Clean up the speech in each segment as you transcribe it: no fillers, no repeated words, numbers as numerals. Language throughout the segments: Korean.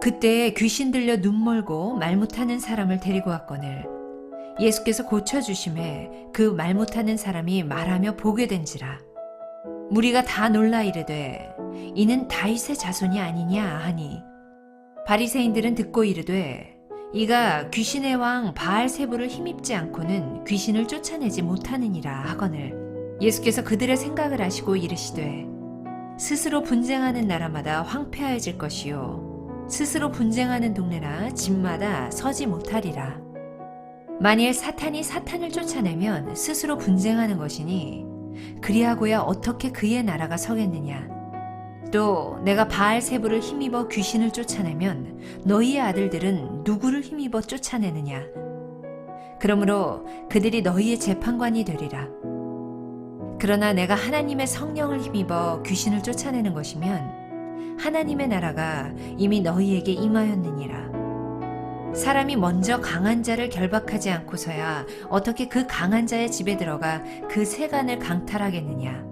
그때 귀신 들려 눈 멀고 말 못하는 사람을 데리고 왔거늘 예수께서 고쳐주심에 그 말 못하는 사람이 말하며 보게 된지라. 무리가 다 놀라 이르되 이는 다윗의 자손이 아니냐 하니, 바리새인들은 듣고 이르되 이가 귀신의 왕 바알세부를 힘입지 않고는 귀신을 쫓아내지 못하느니라 하거늘, 예수께서 그들의 생각을 아시고 이르시되 스스로 분쟁하는 나라마다 황폐하여질 것이요 스스로 분쟁하는 동네나 집마다 서지 못하리라. 만일 사탄이 사탄을 쫓아내면 스스로 분쟁하는 것이니 그리하고야 어떻게 그의 나라가 서겠느냐. 또 내가 바알세부를 힘입어 귀신을 쫓아내면 너희의 아들들은 누구를 힘입어 쫓아내느냐. 그러므로 그들이 너희의 재판관이 되리라. 그러나 내가 하나님의 성령을 힘입어 귀신을 쫓아내는 것이면 하나님의 나라가 이미 너희에게 임하였느니라. 사람이 먼저 강한 자를 결박하지 않고서야 어떻게 그 강한 자의 집에 들어가 그 세간을 강탈하겠느냐.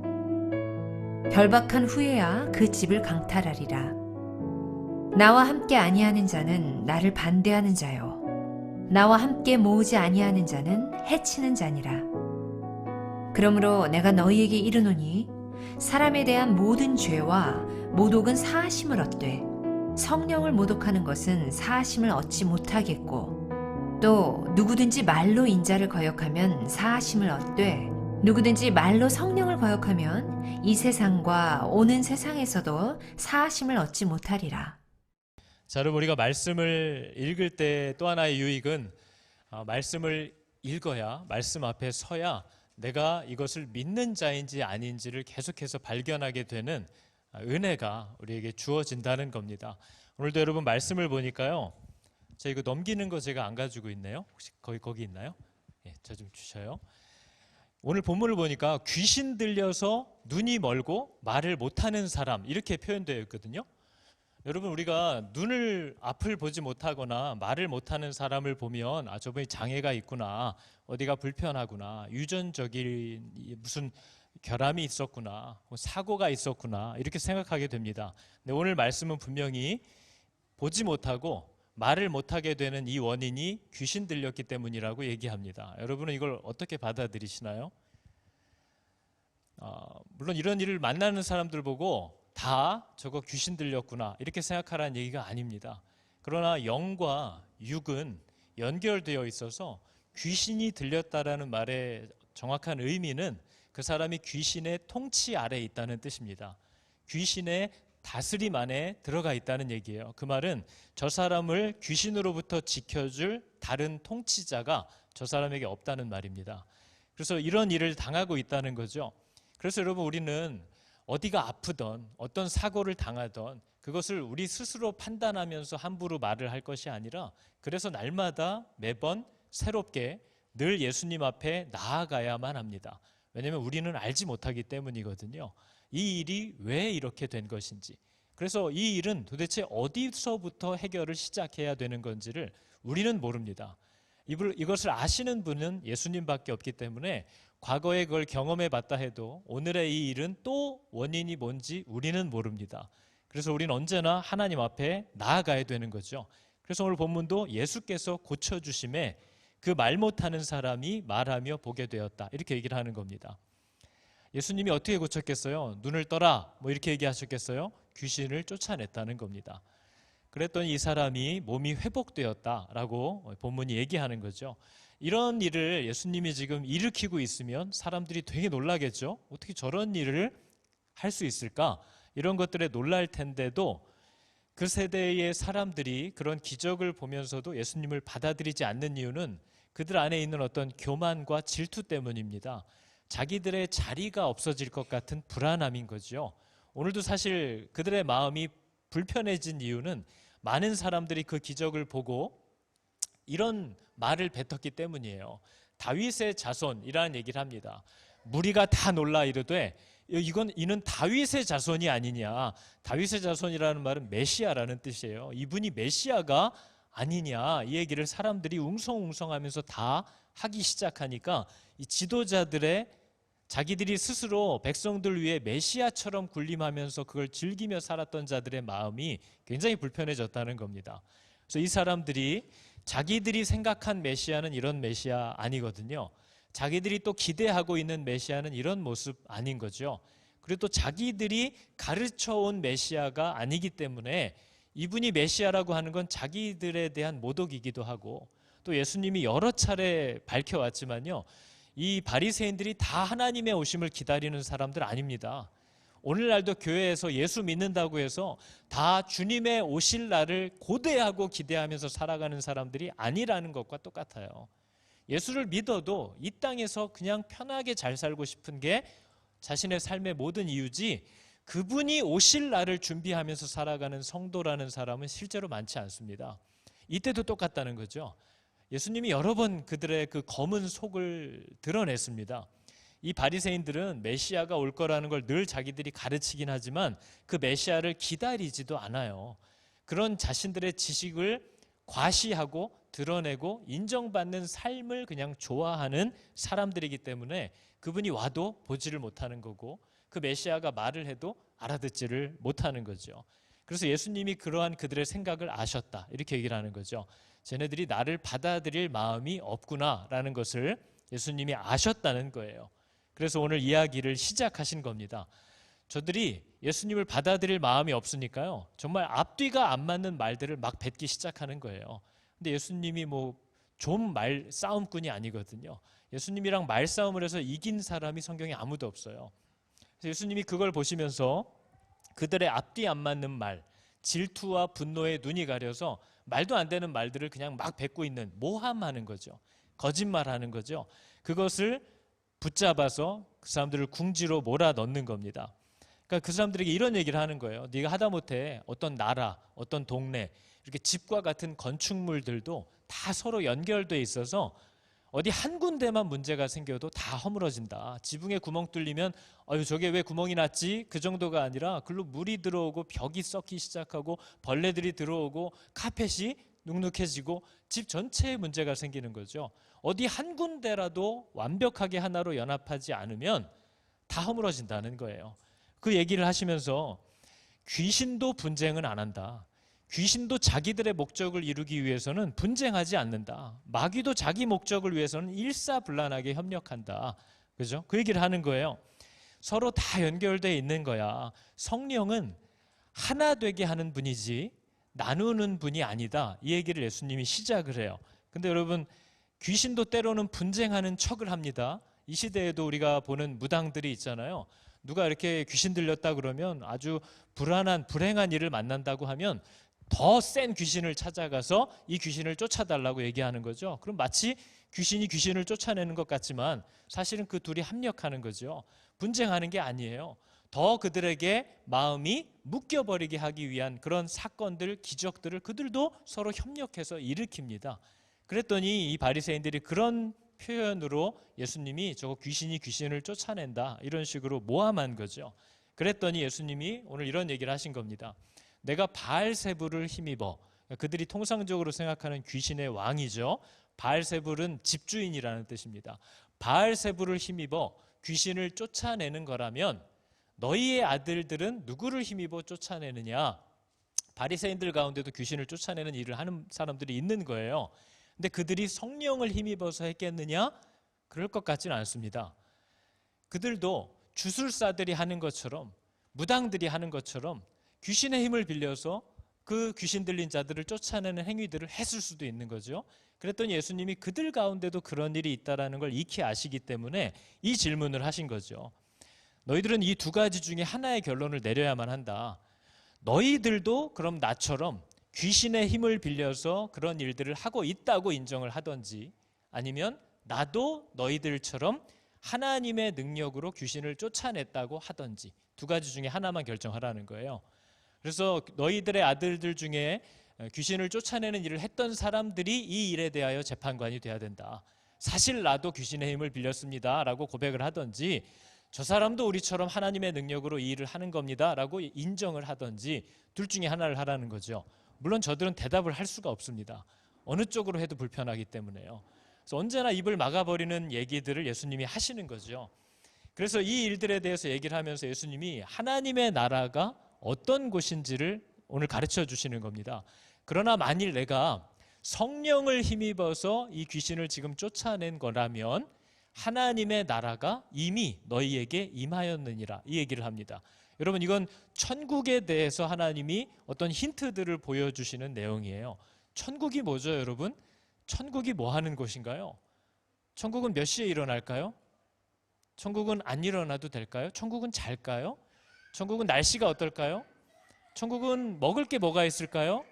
결박한 후에야 그 집을 강탈하리라. 나와 함께 아니하는 자는 나를 반대하는 자요 나와 함께 모으지 아니하는 자는 해치는 자니라. 그러므로 내가 너희에게 이르노니 사람에 대한 모든 죄와 모독은 사하심을 얻되 성령을 모독하는 것은 사하심을 얻지 못하겠고, 또 누구든지 말로 인자를 거역하면 사하심을 얻되 누구든지 말로 성령을 거역하면 이 세상과 오는 세상에서도 사하심을 얻지 못하리라. 자, 여러분, 우리가 말씀을 읽을 때 또 하나의 유익은 말씀을 읽어야, 말씀 앞에 서야 내가 이것을 믿는 자인지 아닌지를 계속해서 발견하게 되는 은혜가 우리에게 주어진다는 겁니다. 오늘도 여러분 말씀을 보니까요, 저 이거 넘기는 거 제가 안 가지고 있네요. 혹시 거기 있나요? 예, 저 좀 주셔요. 오늘 본문을 보니까 귀신 들려서 눈이 멀고 말을 못하는 사람, 이렇게 표현되어 있거든요. 여러분, 우리가 앞을 보지 못하거나 말을 못하는 사람을 보면 저분이 장애가 있구나, 어디가 불편하구나, 유전적인 무슨 결함이 있었구나, 사고가 있었구나, 이렇게 생각하게 됩니다. 근데 오늘 말씀은 분명히 보지 못하고 말을 못하게 되는 이 원인이 귀신 들렸기 때문이라고 얘기합니다. 여러분은 이걸 어떻게 받아들이시나요? 물론 이런 일을 만나는 사람들 보고 다 저거 귀신 들렸구나 이렇게 생각하라는 얘기가 아닙니다. 그러나 영과 육은 연결되어 있어서 귀신이 들렸다라는 말의 정확한 의미는 그 사람이 귀신의 통치 아래에 있다는 뜻입니다. 귀신의 다스림 안에 들어가 있다는 얘기예요. 그 말은 저 사람을 귀신으로부터 지켜줄 다른 통치자가 저 사람에게 없다는 말입니다. 그래서 이런 일을 당하고 있다는 거죠. 그래서 여러분, 우리는 어디가 아프던 어떤 사고를 당하던 그것을 우리 스스로 판단하면서 함부로 말을 할 것이 아니라, 그래서 날마다 매번 새롭게 늘 예수님 앞에 나아가야만 합니다. 왜냐하면 우리는 알지 못하기 때문이거든요. 이 일이 왜 이렇게 된 것인지, 그래서 이 일은 도대체 어디서부터 해결을 시작해야 되는 건지를 우리는 모릅니다. 이것을 아시는 분은 예수님밖에 없기 때문에 과거에 그걸 경험해 봤다 해도 오늘의 이 일은 또 원인이 뭔지 우리는 모릅니다. 그래서 우리는 언제나 하나님 앞에 나아가야 되는 거죠. 그래서 오늘 본문도 예수께서 고쳐주심에 그 말 못하는 사람이 말하며 보게 되었다, 이렇게 얘기를 하는 겁니다. 예수님이 어떻게 고쳤겠어요? 눈을 떠라, 이렇게 얘기하셨겠어요? 귀신을 쫓아냈다는 겁니다. 그랬더니 이 사람이 몸이 회복되었다라고 본문이 얘기하는 거죠. 이런 일을 예수님이 지금 일으키고 있으면 사람들이 되게 놀라겠죠. 어떻게 저런 일을 할 수 있을까? 이런 것들에 놀랄 텐데도 그 세대의 사람들이 그런 기적을 보면서도 예수님을 받아들이지 않는 이유는 그들 안에 있는 어떤 교만과 질투 때문입니다. 자기들의 자리가 없어질 것 같은 불안함인 거죠. 오늘도 사실 그들의 마음이 불편해진 이유는 많은 사람들이 그 기적을 보고 이런 말을 뱉었기 때문이에요. 다윗의 자손이라는 얘기를 합니다. 무리가 다 놀라 이르되 이는 다윗의 자손이 아니냐. 다윗의 자손이라는 말은 메시아라는 뜻이에요. 이분이 메시아가 아니냐, 이 얘기를 사람들이 웅성웅성하면서 다 하기 시작하니까 이 지도자들의 자기들이 스스로 백성들 위해 메시아처럼 군림하면서 그걸 즐기며 살았던 자들의 마음이 굉장히 불편해졌다는 겁니다. 그래서 이 사람들이 자기들이 생각한 메시아는 이런 메시아 아니거든요. 자기들이 또 기대하고 있는 메시아는 이런 모습 아닌 거죠. 그리고 또 자기들이 가르쳐온 메시아가 아니기 때문에 이분이 메시아라고 하는 건 자기들에 대한 모독이기도 하고, 또 예수님이 여러 차례 밝혀왔지만요, 이 바리새인들이 다 하나님의 오심을 기다리는 사람들 아닙니다. 오늘날도 교회에서 예수 믿는다고 해서 다 주님의 오실 날을 고대하고 기대하면서 살아가는 사람들이 아니라는 것과 똑같아요. 예수를 믿어도 이 땅에서 그냥 편하게 잘 살고 싶은 게 자신의 삶의 모든 이유지, 그분이 오실 날을 준비하면서 살아가는 성도라는 사람은 실제로 많지 않습니다. 이때도 똑같다는 거죠. 예수님이 여러 번 그들의 그 검은 속을 드러냈습니다. 이 바리새인들은 메시아가 올 거라는 걸 늘 자기들이 가르치긴 하지만 그 메시아를 기다리지도 않아요. 그런 자신들의 지식을 과시하고 드러내고 인정받는 삶을 그냥 좋아하는 사람들이기 때문에 그분이 와도 보지를 못하는 거고, 그 메시아가 말을 해도 알아듣지를 못하는 거죠. 그래서 예수님이 그러한 그들의 생각을 아셨다, 이렇게 얘기를 하는 거죠. 쟤네들이 나를 받아들일 마음이 없구나라는 것을 예수님이 아셨다는 거예요. 그래서 오늘 이야기를 시작하신 겁니다. 저들이 예수님을 받아들일 마음이 없으니까요, 정말 앞뒤가 안 맞는 말들을 막 뱉기 시작하는 거예요. 근데 예수님이 좀 말싸움꾼이 아니거든요. 예수님이랑 말싸움을 해서 이긴 사람이 성경에 아무도 없어요. 그래서 예수님이 그걸 보시면서 그들의 앞뒤 안 맞는 말, 질투와 분노에 눈이 가려서 말도 안 되는 말들을 그냥 막 뱉고 있는, 모함하는 거죠. 거짓말하는 거죠. 그것을 붙잡아서 그 사람들을 궁지로 몰아넣는 겁니다. 그러니까 그 사람들에게 이런 얘기를 하는 거예요. 네가 하다못해 어떤 나라, 어떤 동네, 이렇게 집과 같은 건축물들도 다 서로 연결돼 있어서 어디 한 군데만 문제가 생겨도 다 허물어진다. 지붕에 구멍 뚫리면 저게 왜 구멍이 났지? 그 정도가 아니라 글로 물이 들어오고 벽이 썩기 시작하고 벌레들이 들어오고 카펫이 눅눅해지고 집 전체에 문제가 생기는 거죠. 어디 한 군데라도 완벽하게 하나로 연합하지 않으면 다 허물어진다는 거예요. 그 얘기를 하시면서 귀신도 분쟁은 안 한다. 귀신도 자기들의 목적을 이루기 위해서는 분쟁하지 않는다. 마귀도 자기 목적을 위해서는 일사불란하게 협력한다. 그죠? 그 얘기를 하는 거예요. 서로 다 연결되어 있는 거야. 성령은 하나 되게 하는 분이지 나누는 분이 아니다. 이 얘기를 예수님이 시작을 해요. 근데 여러분, 귀신도 때로는 분쟁하는 척을 합니다. 이 시대에도 우리가 보는 무당들이 있잖아요. 누가 이렇게 귀신 들렸다 그러면 아주 불안한 불행한 일을 만난다고 하면 더 센 귀신을 찾아가서 이 귀신을 쫓아달라고 얘기하는 거죠. 그럼 마치 귀신이 귀신을 쫓아내는 것 같지만 사실은 그 둘이 합력하는 거죠. 분쟁하는 게 아니에요. 더 그들에게 마음이 묶여버리게 하기 위한 그런 사건들, 기적들을 그들도 서로 협력해서 일으킵니다. 그랬더니 이 바리새인들이 그런 표현으로 예수님이 저거 귀신이 귀신을 쫓아낸다, 이런 식으로 모함한 거죠. 그랬더니 예수님이 오늘 이런 얘기를 하신 겁니다. 내가 바알세불을 힘입어, 그들이 통상적으로 생각하는 귀신의 왕이죠. 바알세불은 집주인이라는 뜻입니다. 바알세불을 힘입어 귀신을 쫓아내는 거라면 너희의 아들들은 누구를 힘입어 쫓아내느냐? 바리새인들 가운데도 귀신을 쫓아내는 일을 하는 사람들이 있는 거예요. 근데 그들이 성령을 힘입어서 했겠느냐? 그럴 것 같지는 않습니다. 그들도 주술사들이 하는 것처럼, 무당들이 하는 것처럼 귀신의 힘을 빌려서 그 귀신 들린 자들을 쫓아내는 행위들을 했을 수도 있는 거죠. 그랬더니 예수님이 그들 가운데도 그런 일이 있다는 걸 익히 아시기 때문에 이 질문을 하신 거죠. 너희들은 이 두 가지 중에 하나의 결론을 내려야만 한다. 너희들도 그럼 나처럼 귀신의 힘을 빌려서 그런 일들을 하고 있다고 인정을 하든지, 아니면 나도 너희들처럼 하나님의 능력으로 귀신을 쫓아냈다고 하든지, 두 가지 중에 하나만 결정하라는 거예요. 그래서 너희들의 아들들 중에 귀신을 쫓아내는 일을 했던 사람들이 이 일에 대하여 재판관이 돼야 된다. 사실 나도 귀신의 힘을 빌렸습니다 라고 고백을 하든지, 저 사람도 우리처럼 하나님의 능력으로 이 일을 하는 겁니다 라고 인정을 하든지, 둘 중에 하나를 하라는 거죠. 물론 저들은 대답을 할 수가 없습니다. 어느 쪽으로 해도 불편하기 때문에요. 그래서 언제나 입을 막아버리는 얘기들을 예수님이 하시는 거죠. 그래서 이 일들에 대해서 얘기를 하면서 예수님이 하나님의 나라가 어떤 곳인지를 오늘 가르쳐 주시는 겁니다. 그러나 만일 내가 성령을 힘입어서 이 귀신을 지금 쫓아낸 거라면 하나님의 나라가 이미 너희에게 임하였느니라, 이 얘기를 합니다. 여러분, 이건 천국에 대해서 하나님이 어떤 힌트들을 보여주시는 내용이에요. 천국이 뭐죠, 여러분? 천국이 뭐 하는 곳인가요? 천국은 몇 시에 일어날까요? 천국은 안 일어나도 될까요? 천국은 잘까요? 천국은 날씨가 어떨까요? 천국은 먹을 게 뭐가 있을까요?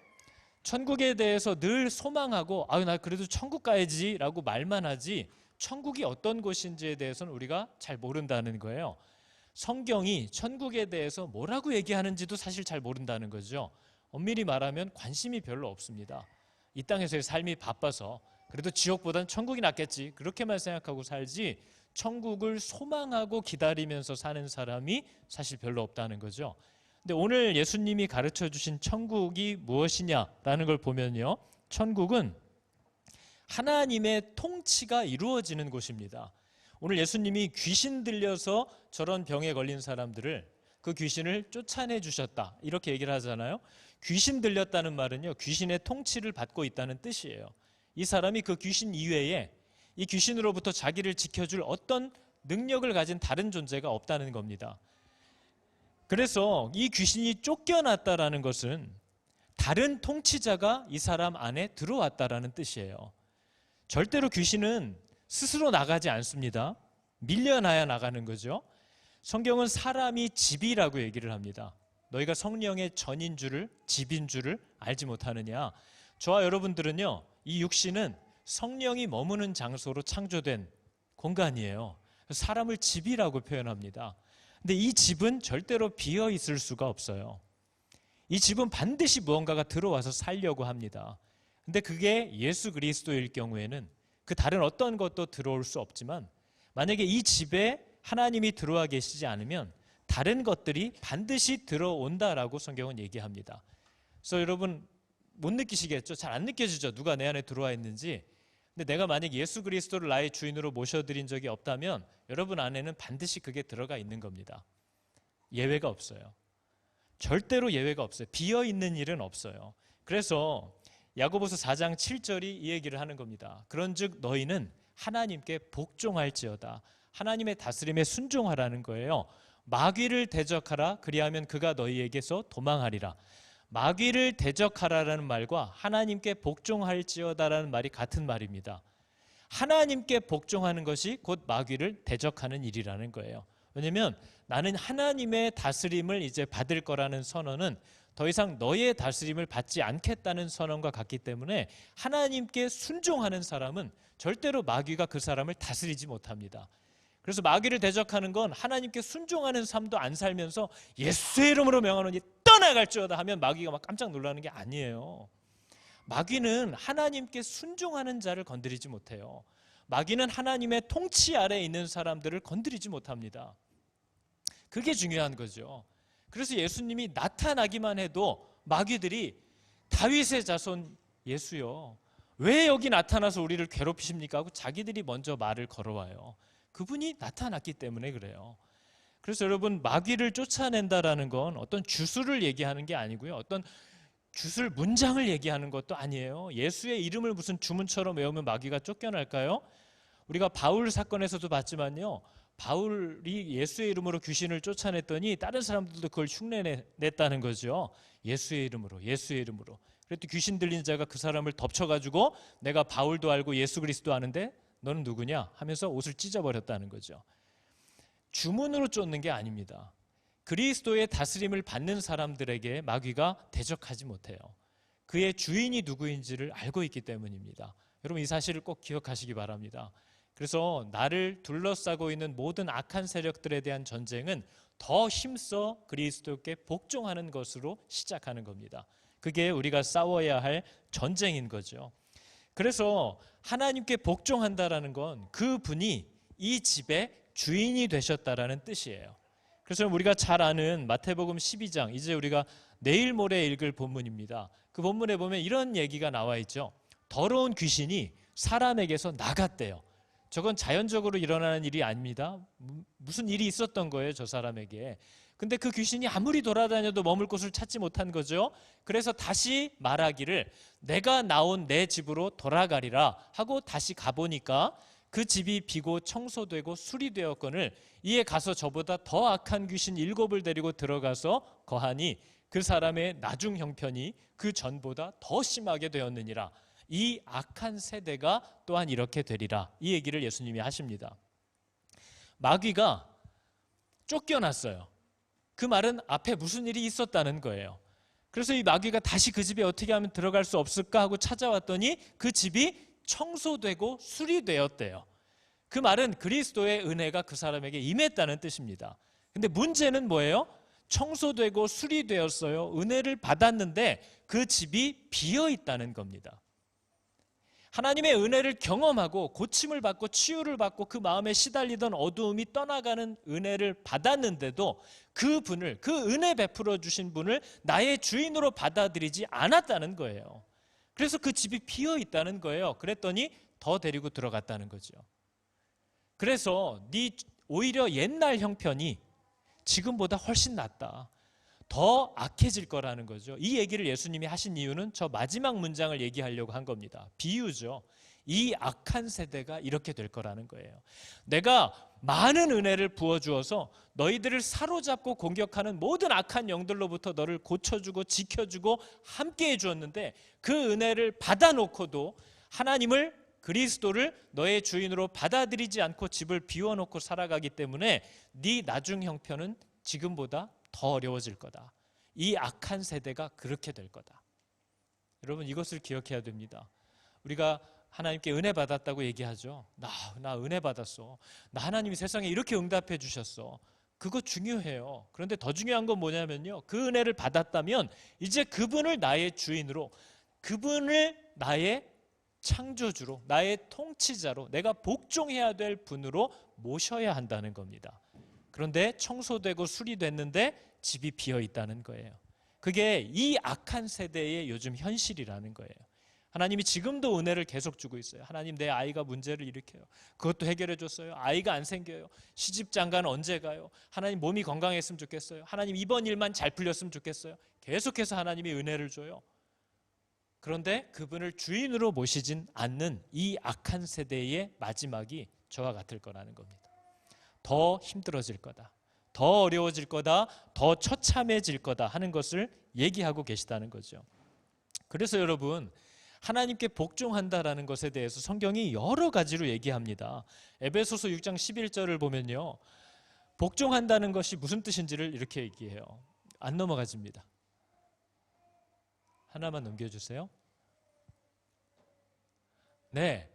천국에 대해서 늘 소망하고 나 그래도 천국 가야지 라고 말만 하지 천국이 어떤 곳인지에 대해서는 우리가 잘 모른다는 거예요. 성경이 천국에 대해서 뭐라고 얘기하는지도 사실 잘 모른다는 거죠. 엄밀히 말하면 관심이 별로 없습니다. 이 땅에서의 삶이 바빠서 그래도 지옥보단 천국이 낫겠지 그렇게만 생각하고 살지 천국을 소망하고 기다리면서 사는 사람이 사실 별로 없다는 거죠. 근데 오늘 예수님이 가르쳐 주신 천국이 무엇이냐라는 걸 보면요, 천국은 하나님의 통치가 이루어지는 곳입니다. 오늘 예수님이 귀신 들려서 저런 병에 걸린 사람들을 그 귀신을 쫓아내 주셨다 이렇게 얘기를 하잖아요. 귀신 들렸다는 말은요, 귀신의 통치를 받고 있다는 뜻이에요. 이 사람이 그 귀신 이외에 이 귀신으로부터 자기를 지켜줄 어떤 능력을 가진 다른 존재가 없다는 겁니다. 그래서 이 귀신이 쫓겨났다라는 것은 다른 통치자가 이 사람 안에 들어왔다라는 뜻이에요. 절대로 귀신은 스스로 나가지 않습니다. 밀려나야 나가는 거죠. 성경은 사람이 집이라고 얘기를 합니다. 너희가 성령의 전인 줄을, 집인 줄을 알지 못하느냐. 저와 여러분들은요, 이 육신은 성령이 머무는 장소로 창조된 공간이에요. 사람을 집이라고 표현합니다. 근데 이 집은 절대로 비어 있을 수가 없어요. 이 집은 반드시 무언가가 들어와서 살려고 합니다. 근데 그게 예수 그리스도일 경우에는 그 다른 어떤 것도 들어올 수 없지만 만약에 이 집에 하나님이 들어와 계시지 않으면 다른 것들이 반드시 들어온다라고 성경은 얘기합니다. 그래서 여러분 못 느끼시겠죠? 잘 안 느껴지죠? 누가 내 안에 들어와 있는지. 근데 내가 만약 예수 그리스도를 나의 주인으로 모셔드린 적이 없다면 여러분 안에는 반드시 그게 들어가 있는 겁니다. 예외가 없어요. 절대로 예외가 없어요. 비어있는 일은 없어요. 그래서 야고보서 4장 7절이 이 얘기를 하는 겁니다. 그런즉 너희는 하나님께 복종할지어다. 하나님의 다스림에 순종하라는 거예요. 마귀를 대적하라. 그리하면 그가 너희에게서 도망하리라. 마귀를 대적하라라는 말과 하나님께 복종할지어다라는 말이 같은 말입니다. 하나님께 복종하는 것이 곧 마귀를 대적하는 일이라는 거예요. 왜냐하면 나는 하나님의 다스림을 이제 받을 거라는 선언은 더 이상 너의 다스림을 받지 않겠다는 선언과 같기 때문에 하나님께 순종하는 사람은 절대로 마귀가 그 사람을 다스리지 못합니다. 그래서 마귀를 대적하는 건 하나님께 순종하는 삶도 안 살면서 예수의 이름으로 명하노니 떠나갈지어다 하면 마귀가 막 깜짝 놀라는 게 아니에요. 마귀는 하나님께 순종하는 자를 건드리지 못해요. 마귀는 하나님의 통치 아래에 있는 사람들을 건드리지 못합니다. 그게 중요한 거죠. 그래서 예수님이 나타나기만 해도 마귀들이 다윗의 자손 예수요, 왜 여기 나타나서 우리를 괴롭히십니까? 하고 자기들이 먼저 말을 걸어와요. 그분이 나타났기 때문에 그래요. 그래서 여러분, 마귀를 쫓아낸다라는 건 어떤 주술을 얘기하는 게 아니고요, 어떤 주술 문장을 얘기하는 것도 아니에요. 예수의 이름을 무슨 주문처럼 외우면 마귀가 쫓겨날까요? 우리가 바울 사건에서도 봤지만요, 바울이 예수의 이름으로 귀신을 쫓아냈더니 다른 사람들도 그걸 흉내냈다는 거죠. 예수의 이름으로, 예수의 이름으로. 그랬더니 귀신 들린 자가 그 사람을 덮쳐가지고 내가 바울도 알고 예수 그리스도 아는데 너는 누구냐 하면서 옷을 찢어버렸다는 거죠. 주문으로 쫓는 게 아닙니다. 그리스도의 다스림을 받는 사람들에게 마귀가 대적하지 못해요. 그의 주인이 누구인지를 알고 있기 때문입니다. 여러분, 이 사실을 꼭 기억하시기 바랍니다. 그래서 나를 둘러싸고 있는 모든 악한 세력들에 대한 전쟁은 더 힘써 그리스도께 복종하는 것으로 시작하는 겁니다. 그게 우리가 싸워야 할 전쟁인 거죠. 그래서 하나님께 복종한다라는 건 그분이 이 집의 주인이 되셨다라는 뜻이에요. 그래서 우리가 잘 아는 마태복음 12장, 이제 우리가 내일 모레 읽을 본문입니다. 그 본문에 보면 이런 얘기가 나와 있죠. 더러운 귀신이 사람에게서 나갔대요. 저건 자연적으로 일어나는 일이 아닙니다. 무슨 일이 있었던 거예요, 저 사람에게. 근데 그 귀신이 아무리 돌아다녀도 머물 곳을 찾지 못한 거죠. 그래서 다시 말하기를 내가 나온 내 집으로 돌아가리라 하고 다시 가보니까 그 집이 비고 청소되고 수리되었거늘 이에 가서 저보다 더 악한 귀신 7을 데리고 들어가서 거하니 그 사람의 나중 형편이 그 전보다 더 심하게 되었느니라. 이 악한 세대가 또한 이렇게 되리라. 이 얘기를 예수님이 하십니다. 마귀가 쫓겨났어요. 그 말은 앞에 무슨 일이 있었다는 거예요. 그래서 이 마귀가 다시 그 집에 어떻게 하면 들어갈 수 없을까 하고 찾아왔더니 그 집이 청소되고 수리되었대요. 그 말은 그리스도의 은혜가 그 사람에게 임했다는 뜻입니다. 근데 문제는 뭐예요? 청소되고 수리되었어요. 은혜를 받았는데 그 집이 비어 있다는 겁니다. 하나님의 은혜를 경험하고 고침을 받고 치유를 받고 그 마음에 시달리던 어두움이 떠나가는 은혜를 받았는데도 그분을, 그 은혜 베풀어 주신 분을 나의 주인으로 받아들이지 않았다는 거예요. 그래서 그 집이 비어 있다는 거예요. 그랬더니 더 데리고 들어갔다는 거죠. 그래서 오히려 옛날 형편이 지금보다 훨씬 낫다. 더 악해질 거라는 거죠. 이 얘기를 예수님이 하신 이유는 저 마지막 문장을 얘기하려고 한 겁니다. 비유죠. 이 악한 세대가 이렇게 될 거라는 거예요. 내가 많은 은혜를 부어주어서 너희들을 사로잡고 공격하는 모든 악한 영들로부터 너를 고쳐주고 지켜주고 함께해 주었는데 그 은혜를 받아놓고도 하나님을, 그리스도를 너의 주인으로 받아들이지 않고 집을 비워놓고 살아가기 때문에 네 나중 형편은 지금보다 더 어려워질 거다. 이 악한 세대가 그렇게 될 거다. 여러분, 이것을 기억해야 됩니다. 우리가 하나님께 은혜 받았다고 얘기하죠. 나 은혜 받았어. 나 하나님이 세상에 이렇게 응답해 주셨어. 그거 중요해요. 그런데 더 중요한 건 뭐냐면요, 그 은혜를 받았다면 이제 그분을 나의 주인으로, 그분을 나의 창조주로, 나의 통치자로, 내가 복종해야 될 분으로 모셔야 한다는 겁니다. 그런데 청소되고 수리됐는데 집이 비어 있다는 거예요. 그게 이 악한 세대의 요즘 현실이라는 거예요. 하나님이 지금도 은혜를 계속 주고 있어요. 하나님, 내 아이가 문제를 일으켜요. 그것도 해결해 줬어요. 아이가 안 생겨요. 시집 장가는 언제 가요? 하나님, 몸이 건강했으면 좋겠어요. 하나님, 이번 일만 잘 풀렸으면 좋겠어요. 계속해서 하나님이 은혜를 줘요. 그런데 그분을 주인으로 모시진 않는 이 악한 세대의 마지막이 저와 같을 거라는 겁니다. 더 힘들어질 거다, 더 어려워질 거다, 더 처참해질 거다 하는 것을 얘기하고 계시다는 거죠. 그래서 여러분, 하나님께 복종한다라는 것에 대해서 성경이 여러 가지로 얘기합니다. 에베소서 6장 11절을 보면요, 복종한다는 것이 무슨 뜻인지를 이렇게 얘기해요. 안 넘어가집니다. 하나만 넘겨주세요. 네,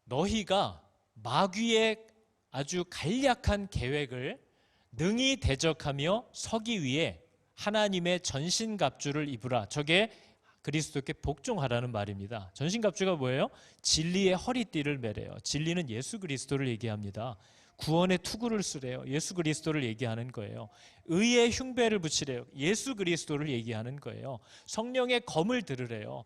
너희가 마귀의 아주 간략한 계획을 능히 대적하며 서기 위해 하나님의 전신갑주를 입으라. 저게 그리스도께 복종하라는 말입니다. 전신갑주가 뭐예요? 진리의 허리띠를 매래요. 진리는 예수 그리스도를 얘기합니다. 구원의 투구를 쓰래요. 예수 그리스도를 얘기하는 거예요. 의의 흉배를 붙이래요. 예수 그리스도를 얘기하는 거예요. 성령의 검을 들으래요.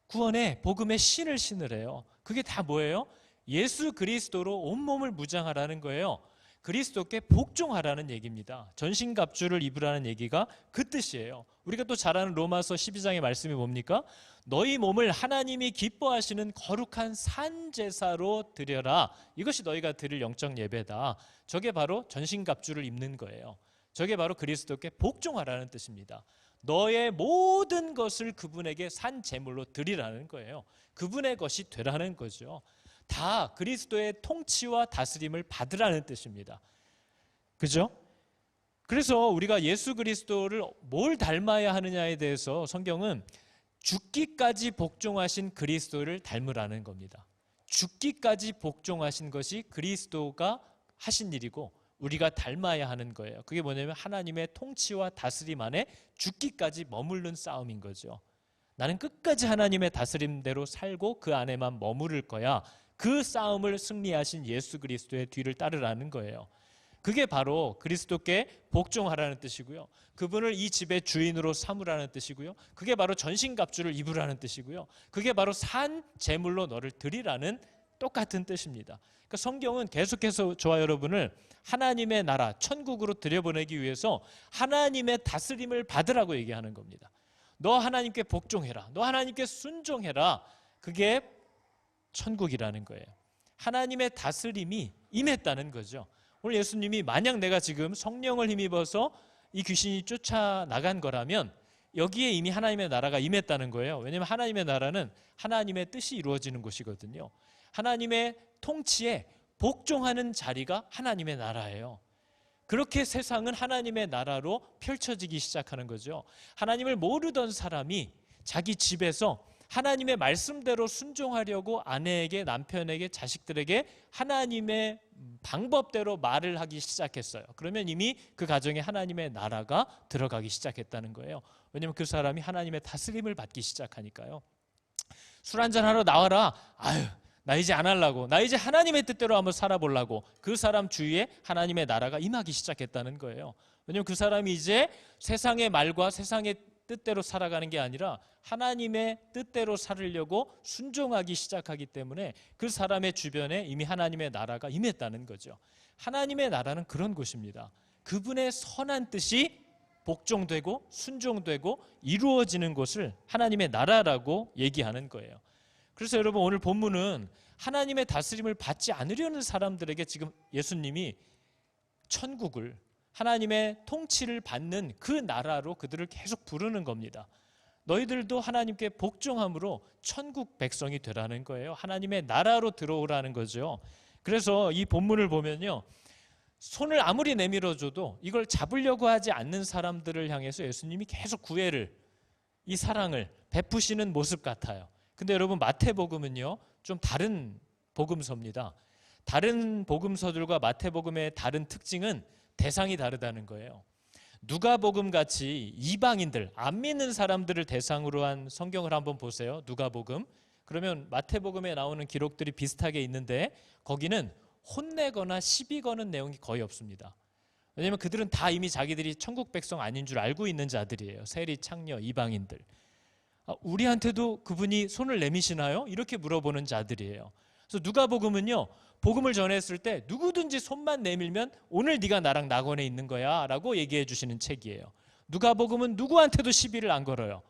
구원의 복음의 신을 신으래요. 그게 다 뭐예요? 예수 그리스도로 온몸을 무장하라는 거예요. 그리스도께 복종하라는 얘기입니다. 전신갑주를 입으라는 얘기가 그 뜻이에요. 우리가 또 잘 아는 로마서 12장의 말씀이 뭡니까? 너희 몸을 하나님이 기뻐하시는 거룩한 산제사로 드려라. 이것이 너희가 드릴 영적 예배다. 저게 바로 전신갑주를 입는 거예요. 저게 바로 그리스도께 복종하라는 뜻입니다. 너의 모든 것을 그분에게 산 제물로 드리라는 거예요. 그분의 것이 되라는 거죠. 다 그리스도의 통치와 다스림을 받으라는 뜻입니다. 그죠? 그래서 우리가 예수 그리스도를 뭘 닮아야 하느냐에 대해서 성경은 죽기까지 복종하신 그리스도를 닮으라는 겁니다. 죽기까지 복종하신 것이 그리스도가 하신 일이고 우리가 닮아야 하는 거예요. 그게 뭐냐면 하나님의 통치와 다스림 안에 죽기까지 머무르는 싸움인 거죠. 나는 끝까지 하나님의 다스림대로 살고 그 안에만 머무를 거야. 그 싸움을 승리하신 예수 그리스도의 뒤를 따르라는 거예요. 그게 바로 그리스도께 복종하라는 뜻이고요. 그분을 이 집의 주인으로 삼으라는 뜻이고요. 그게 바로 전신갑주를 입으라는 뜻이고요. 그게 바로 산 제물로 너를 드리라는 똑같은 뜻입니다. 그러니까 성경은 계속해서 저와 여러분을 하나님의 나라, 천국으로 들여보내기 위해서 하나님의 다스림을 받으라고 얘기하는 겁니다. 너 하나님께 복종해라. 너 하나님께 순종해라. 그게 천국이라는 거예요. 하나님의 다스림이 임했다는 거죠. 오늘 예수님이 만약 내가 지금 성령을 힘입어서 이 귀신이 쫓아나간 거라면 여기에 이미 하나님의 나라가 임했다는 거예요. 왜냐하면 하나님의 나라는 하나님의 뜻이 이루어지는 곳이거든요. 하나님의 통치에 복종하는 자리가 하나님의 나라예요. 그렇게 세상은 하나님의 나라로 펼쳐지기 시작하는 거죠. 하나님을 모르던 사람이 자기 집에서 하나님의 말씀대로 순종하려고 아내에게, 남편에게, 자식들에게 하나님의 방법대로 말을 하기 시작했어요. 그러면 이미 그 가정에 하나님의 나라가 들어가기 시작했다는 거예요. 왜냐하면 그 사람이 하나님의 다스림을 받기 시작하니까요. 술 한잔 하러 나와라. 아유, 나 이제 안 하려고. 나 이제 하나님의 뜻대로 한번 살아보려고. 그 사람 주위에 하나님의 나라가 임하기 시작했다는 거예요. 왜냐하면 그 사람이 이제 세상의 말과 세상의 뜻대로 살아가는 게 아니라 하나님의 뜻대로 살으려고 순종하기 시작하기 때문에 그 사람의 주변에 이미 하나님의 나라가 임했다는 거죠. 하나님의 나라는 그런 곳입니다. 그분의 선한 뜻이 복종되고 순종되고 이루어지는 곳을 하나님의 나라라고 얘기하는 거예요. 그래서 여러분 오늘 본문은 하나님의 다스림을 받지 않으려는 사람들에게 지금 예수님이 천국을, 하나님의 통치를 받는 그 나라로 그들을 계속 부르는 겁니다. 너희들도 하나님께 복종함으로 천국 백성이 되라는 거예요. 하나님의 나라로 들어오라는 거죠. 그래서 이 본문을 보면요, 손을 아무리 내밀어줘도 이걸 잡으려고 하지 않는 사람들을 향해서 예수님이 계속 구애를, 이 사랑을 베푸시는 모습 같아요. 근데 여러분 마태복음은요 좀 다른 복음서입니다. 다른 복음서들과 마태복음의 다른 특징은 대상이 다르다는 거예요. 누가복음 같이 이방인들, 안 믿는 사람들을 대상으로 한 성경을 한번 보세요. 누가복음. 그러면 마태복음에 나오는 기록들이 비슷하게 있는데 거기는 혼내거나 시비 거는 내용이 거의 없습니다. 왜냐하면 그들은 다 이미 자기들이 천국 백성 아닌 줄 알고 있는 자들이에요. 세리, 창녀, 이방인들. 우리한테도 그분이 손을 내미시나요? 이렇게 물어보는 자들이에요. 그래서 누가복음은요, 복음을 전했을 때 누구든지 손만 내밀면 오늘 네가 나랑 낙원에 있는 거야 라고 얘기해 주시는 책이에요. 누가복음은 누구한테도 시비를 안 걸어요.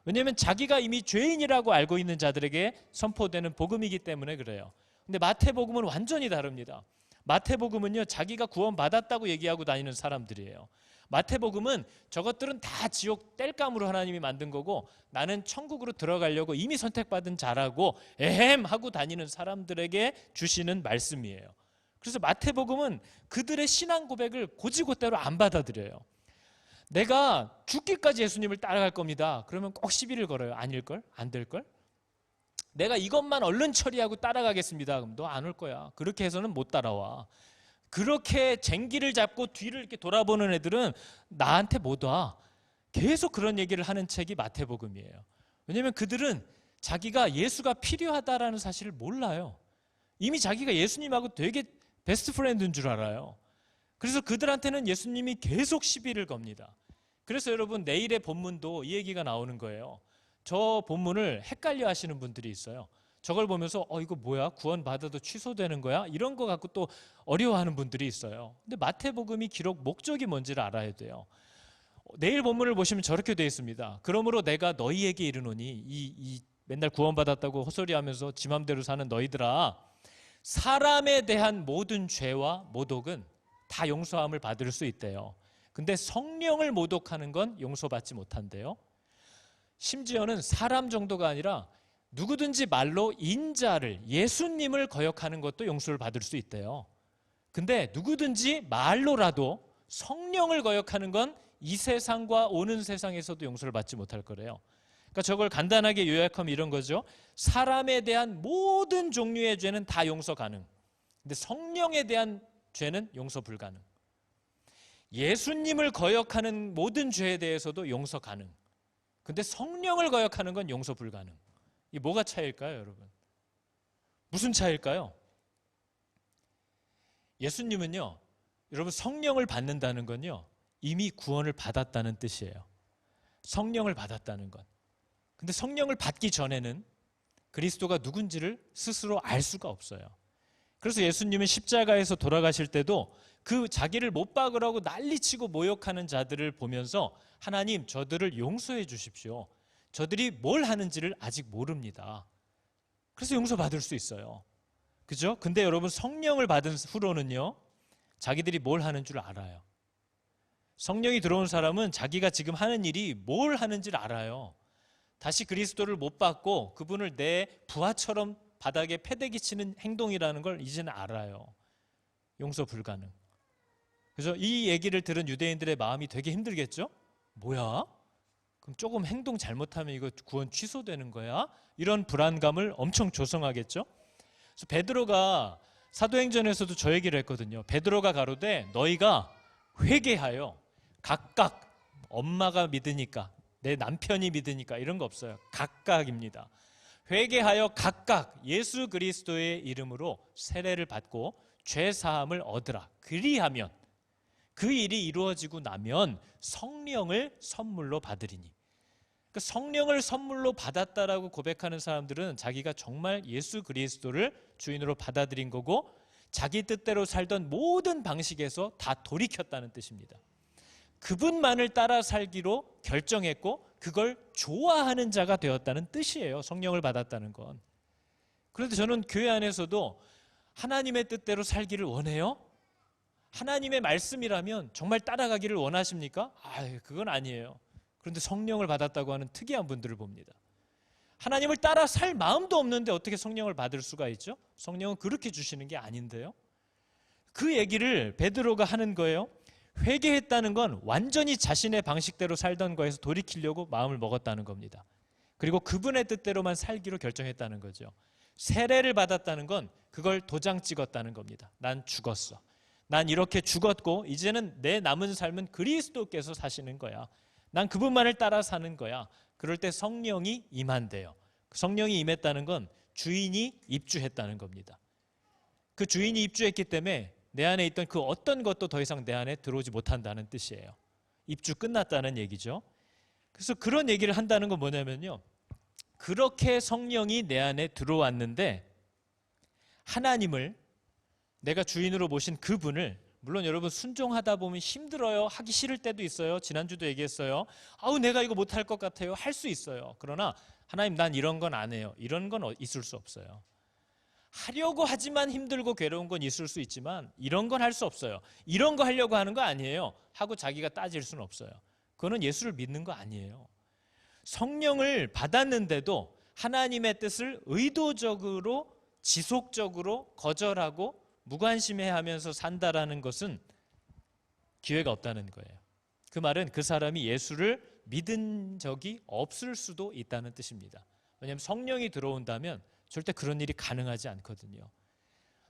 왜냐하면 자기가 이미 죄인이라고 알고 있는 자들에게 선포되는 복음이기 때문에 그래요. 근데 마태복음은 완전히 다릅니다. 마태복음은요, 자기가 구원받았다고 얘기하고 다니는 사람들이에요. 마태복음은 저것들은 다 지옥 땔감으로 하나님이 만든 거고 나는 천국으로 들어가려고 이미 선택받은 자라고 에헴 하고 다니는 사람들에게 주시는 말씀이에요. 그래서 마태복음은 그들의 신앙 고백을 곧이곧대로 안 받아들여요. 내가 죽기까지 예수님을 따라갈 겁니다. 그러면 꼭 시비를 걸어요. 아닐걸? 안 될걸? 내가 이것만 얼른 처리하고 따라가겠습니다. 그럼 너 안 올 거야. 그렇게 해서는 못 따라와. 그렇게 쟁기를 잡고 뒤를 이렇게 돌아보는 애들은 나한테 못 와. 계속 그런 얘기를 하는 책이 마태복음이에요. 왜냐하면 그들은 자기가 예수가 필요하다라는 사실을 몰라요. 이미 자기가 예수님하고 되게 베스트 프렌드인 줄 알아요. 그래서 그들한테는 예수님이 계속 시비를 겁니다. 그래서 여러분 내일의 본문도 이 얘기가 나오는 거예요. 저 본문을 헷갈려 하시는 분들이 있어요. 저걸 보면서 이거 뭐야? 구원 받아도 취소되는 거야? 이런 거 갖고 또 어려워하는 분들이 있어요. 근데 마태복음이 기록 목적이 뭔지를 알아야 돼요. 내일 본문을 보시면 저렇게 되어 있습니다. 그러므로 내가 너희에게 이르노니 이 맨날 구원받았다고 헛소리하면서 지 맘대로 사는 너희들아, 사람에 대한 모든 죄와 모독은 다 용서함을 받을 수 있대요. 근데 성령을 모독하는 건 용서받지 못한대요. 심지어는 사람 정도가 아니라 누구든지 말로 인자를, 예수님을 거역하는 것도 용서를 받을 수 있대요. 근데 누구든지 말로라도 성령을 거역하는 건 이 세상과 오는 세상에서도 용서를 받지 못할 거래요. 그러니까 저걸 간단하게 요약하면 이런 거죠. 사람에 대한 모든 종류의 죄는 다 용서 가능. 근데 성령에 대한 죄는 용서 불가능. 예수님을 거역하는 모든 죄에 대해서도 용서 가능. 근데 성령을 거역하는 건 용서 불가능. 이게 뭐가 차이일까요, 여러분? 무슨 차이일까요? 예수님은요, 여러분 성령을 받는다는 건요, 이미 구원을 받았다는 뜻이에요. 성령을 받았다는 건. 근데 성령을 받기 전에는 그리스도가 누군지를 스스로 알 수가 없어요. 그래서 예수님은 십자가에서 돌아가실 때도 그 자기를 못 박으라고 난리치고 모욕하는 자들을 보면서 하나님, 저들을 용서해 주십시오. 저들이 뭘 하는지를 아직 모릅니다. 그래서 용서받을 수 있어요. 그죠? 근데 여러분, 성령을 받은 후로는요, 자기들이 뭘 하는 줄 알아요. 성령이 들어온 사람은 자기가 지금 하는 일이 뭘 하는지를 알아요. 다시 그리스도를 못 받고 그분을 내 부하처럼 바닥에 패대기 치는 행동이라는 걸 이제는 알아요. 용서 불가능. 그래서 이 얘기를 들은 유대인들의 마음이 되게 힘들겠죠? 뭐야? 그럼 조금 행동 잘못하면 이거 구원 취소되는 거야? 이런 불안감을 엄청 조성하겠죠? 그래서 베드로가 사도행전에서도 저 얘기를 했거든요. 베드로가 가로되 너희가 회개하여 각각, 엄마가 믿으니까, 내 남편이 믿으니까 이런 거 없어요. 각각입니다. 회개하여 각각 예수 그리스도의 이름으로 세례를 받고 죄 사함을 얻으라. 그리하면, 그 일이 이루어지고 나면 성령을 선물로 받으리니. 그 성령을 선물로 받았다라고 고백하는 사람들은 자기가 정말 예수 그리스도를 주인으로 받아들인 거고 자기 뜻대로 살던 모든 방식에서 다 돌이켰다는 뜻입니다. 그분만을 따라 살기로 결정했고 그걸 좋아하는 자가 되었다는 뜻이에요. 성령을 받았다는 건. 그런데 저는 교회 안에서도 하나님의 뜻대로 살기를 원해요? 하나님의 말씀이라면 정말 따라가기를 원하십니까? 그건 아니에요. 그런데 성령을 받았다고 하는 특이한 분들을 봅니다. 하나님을 따라 살 마음도 없는데 어떻게 성령을 받을 수가 있죠? 성령은 그렇게 주시는 게 아닌데요. 그 얘기를 베드로가 하는 거예요. 회개했다는 건 완전히 자신의 방식대로 살던 거에서 돌이키려고 마음을 먹었다는 겁니다. 그리고 그분의 뜻대로만 살기로 결정했다는 거죠. 세례를 받았다는 건 그걸 도장 찍었다는 겁니다. 난 죽었어. 난 이렇게 죽었고 이제는 내 남은 삶은 그리스도께서 사시는 거야. 난 그분만을 따라 사는 거야. 그럴 때 성령이 임한대요. 성령이 임했다는 건 주인이 입주했다는 겁니다. 그 주인이 입주했기 때문에 내 안에 있던 그 어떤 것도 더 이상 내 안에 들어오지 못한다는 뜻이에요. 입주 끝났다는 얘기죠. 그래서 그런 얘기를 한다는 건 뭐냐면요, 그렇게 성령이 내 안에 들어왔는데 하나님을, 내가 주인으로 모신 그분을, 물론 여러분 순종하다 보면 힘들어요. 하기 싫을 때도 있어요. 지난주도 얘기했어요. 내가 이거 못할 것 같아요. 할 수 있어요. 그러나 하나님, 난 이런 건 안 해요. 이런 건 있을 수 없어요. 하려고 하지만 힘들고 괴로운 건 있을 수 있지만 이런 건 할 수 없어요. 이런 거 하려고 하는 거 아니에요 하고 자기가 따질 수는 없어요. 그거는 예수를 믿는 거 아니에요. 성령을 받았는데도 하나님의 뜻을 의도적으로 지속적으로 거절하고 무관심해하면서 산다라는 것은 기회가 없다는 거예요. 그 말은 그 사람이 예수를 믿은 적이 없을 수도 있다는 뜻입니다. 왜냐하면 성령이 들어온다면 절대 그런 일이 가능하지 않거든요.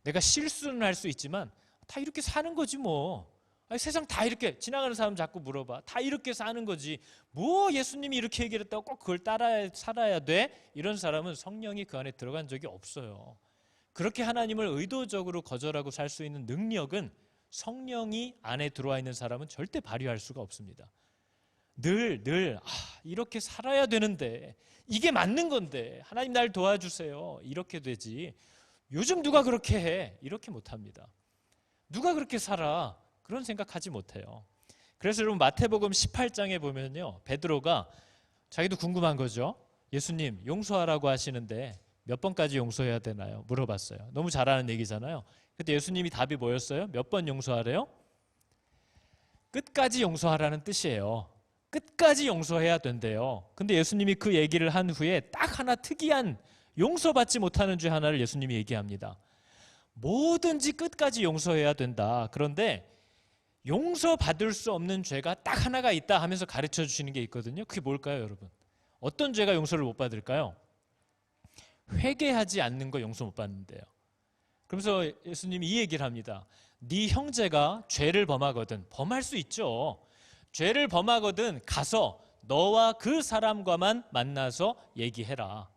내가 실수는 할 수 있지만 다 이렇게 사는 거지 뭐. 세상 다 이렇게, 지나가는 사람 자꾸 물어봐. 다 이렇게 사는 거지. 뭐 예수님이 이렇게 얘기를 했다고 꼭 그걸 따라 살아야 돼? 이런 사람은 성령이 그 안에 들어간 적이 없어요. 그렇게 하나님을 의도적으로 거절하고 살 수 있는 능력은 성령이 안에 들어와 있는 사람은 절대 발휘할 수가 없습니다. 늘 이렇게 살아야 되는데, 이게 맞는 건데 하나님 날 도와주세요, 이렇게 되지. 요즘 누가 그렇게 해? 이렇게 못합니다. 누가 그렇게 살아? 그런 생각하지 못해요. 그래서 여러분 마태복음 18장에 보면요, 베드로가 자기도 궁금한 거죠. 예수님 용서하라고 하시는데 몇 번까지 용서해야 되나요? 물어봤어요. 너무 잘 아는 얘기잖아요. 그때 예수님이 답이 뭐였어요? 몇 번 용서하래요? 끝까지 용서하라는 뜻이에요. 끝까지 용서해야 된대요. 근데 예수님이 그 얘기를 한 후에 딱 하나 특이한, 용서받지 못하는 죄 하나를 예수님이 얘기합니다. 뭐든지 끝까지 용서해야 된다. 그런데 용서받을 수 없는 죄가 딱 하나가 있다 하면서 가르쳐 주시는 게 있거든요. 그게 뭘까요, 여러분? 어떤 죄가 용서를 못 받을까요? 회개하지 않는 거 용서 못 받는데요. 그러면서 예수님이 이 얘기를 합니다. 네 형제가 죄를 범하거든, 범할 수 있죠. 죄를 범하거든 가서 너와 그 사람과만 만나서 얘기해라.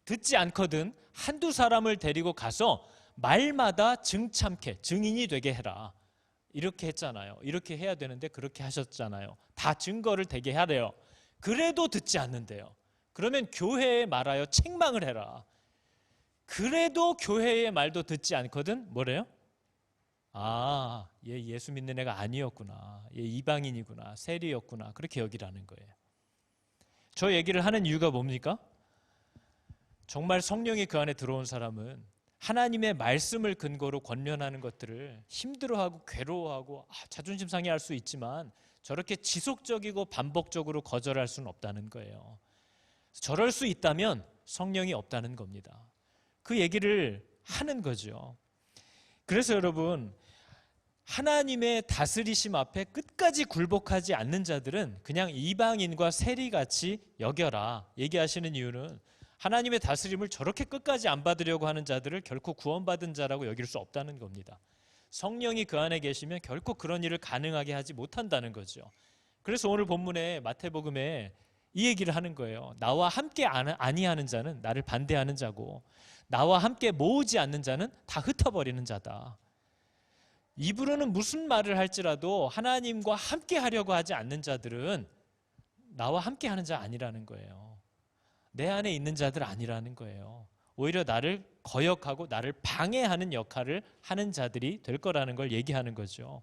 듣지 않거든 한두 사람을 데리고 가서 말마다 증참케, 증인이 되게 해라. 이렇게 했잖아요. 이렇게 해야 되는데 그렇게 하셨잖아요. 다 증거를 대게 하래요. 그래도 듣지 않는데요. 그러면 교회에 말하여 책망을 해라. 그래도 교회의 말도 듣지 않거든. 뭐래요? 아, 얘 예수 믿는 애가 아니었구나. 얘 이방인이구나. 세리였구나. 그렇게 여기라는 거예요. 저 얘기를 하는 이유가 뭡니까? 정말 성령이 그 안에 들어온 사람은 하나님의 말씀을 근거로 권면하는 것들을 힘들어하고 괴로워하고 자존심 상해할 수 있지만 저렇게 지속적이고 반복적으로 거절할 수는 없다는 거예요. 저럴 수 있다면 성령이 없다는 겁니다. 그 얘기를 하는 거죠. 그래서 여러분, 하나님의 다스리심 앞에 끝까지 굴복하지 않는 자들은 그냥 이방인과 세리같이 여겨라 얘기하시는 이유는 하나님의 다스림을 저렇게 끝까지 안 받으려고 하는 자들을 결코 구원받은 자라고 여길 수 없다는 겁니다. 성령이 그 안에 계시면 결코 그런 일을 가능하게 하지 못한다는 거죠. 그래서 오늘 본문에 마태복음에 이 얘기를 하는 거예요. 나와 함께 아니하는 자는 나를 반대하는 자고 나와 함께 모으지 않는 자는 다 흩어버리는 자다. 입으로는 무슨 말을 할지라도 하나님과 함께 하려고 하지 않는 자들은 나와 함께 하는 자 아니라는 거예요. 내 안에 있는 자들 아니라는 거예요. 오히려 나를 거역하고 나를 방해하는 역할을 하는 자들이 될 거라는 걸 얘기하는 거죠.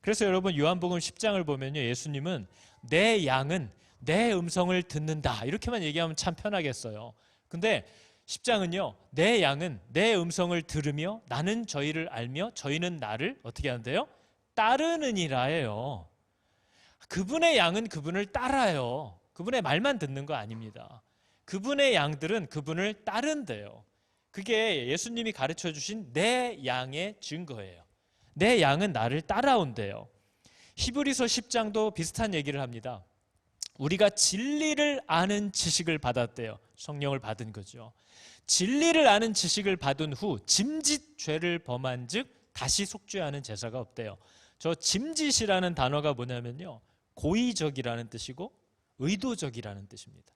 그래서 여러분 요한복음 10장을 보면요, 예수님은 내 양은 내 음성을 듣는다 이렇게만 얘기하면 참 편하겠어요. 근데 10장은요, 내 양은 내 음성을 들으며 나는 저희를 알며 저희는 나를 어떻게 한대요? 따르느니라예요. 그분의 양은 그분을 따라요. 그분의 말만 듣는 거 아닙니다. 그분의 양들은 그분을 따른대요. 그게 예수님이 가르쳐 주신 내 양의 증거예요. 내 양은 나를 따라온대요. 히브리서 10장도 비슷한 얘기를 합니다. 우리가 진리를 아는 지식을 받았대요. 성령을 받은 거죠. 진리를 아는 지식을 받은 후 짐짓 죄를 범한 즉 다시 속죄하는 제사가 없대요. 저 짐짓이라는 단어가 뭐냐면요, 고의적이라는 뜻이고 의도적이라는 뜻입니다.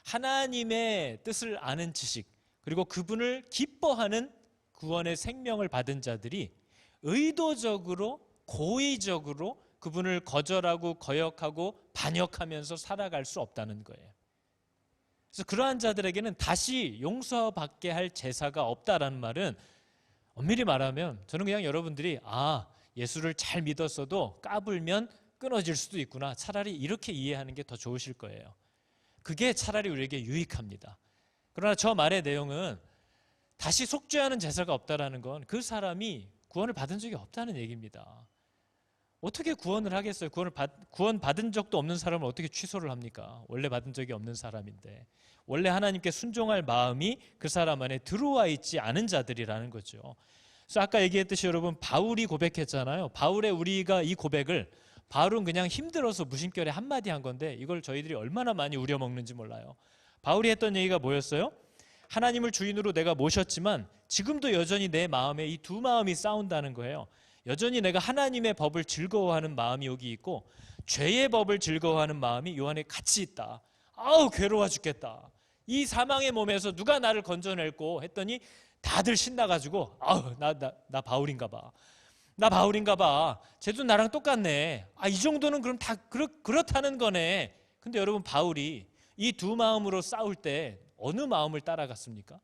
하나님의 뜻을 아는 지식, 그리고 그분을 기뻐하는 구원의 생명을 받은 자들이 의도적으로 고의적으로 그분을 거절하고 거역하고 반역하면서 살아갈 수 없다는 거예요. 그래서 그러한 자들에게는 다시 용서받게 할 제사가 없다라는 말은 엄밀히 말하면 저는 그냥 여러분들이 예수를 잘 믿었어도 까불면 끊어질 수도 있구나, 차라리 이렇게 이해하는 게 더 좋으실 거예요. 그게 차라리 우리에게 유익합니다. 그러나 저 말의 내용은 다시 속죄하는 제사가 없다라는 건 그 사람이 구원을 받은 적이 없다는 얘기입니다. 어떻게 구원을 하겠어요? 구원 받은 적도 없는 사람을 어떻게 취소를 합니까? 원래 받은 적이 없는 사람인데 원래 하나님께 순종할 마음이 그 사람 안에 들어와 있지 않은 자들이라는 거죠. 그래서 아까 얘기했듯이 여러분, 바울이 고백했잖아요. 바울의 우리가 이 고백을, 바울은 그냥 힘들어서 무심결에 한마디 한 건데 이걸 저희들이 얼마나 많이 우려먹는지 몰라요. 바울이 했던 얘기가 뭐였어요? 하나님을 주인으로 내가 모셨지만 지금도 여전히 내 마음에 이 두 마음이 싸운다는 거예요. 여전히 내가 하나님의 법을 즐거워하는 마음이 여기 있고 죄의 법을 즐거워하는 마음이 요 안에 같이 있다. 괴로워 죽겠다. 이 사망의 몸에서 누가 나를 건져낼고 했더니 다들 신나가지고 나 바울인가 봐. 나 바울인가 봐. 쟤도 나랑 똑같네. 이 정도는 그럼 다 그렇다는 거네. 근데 여러분, 바울이 이 두 마음으로 싸울 때 어느 마음을 따라갔습니까?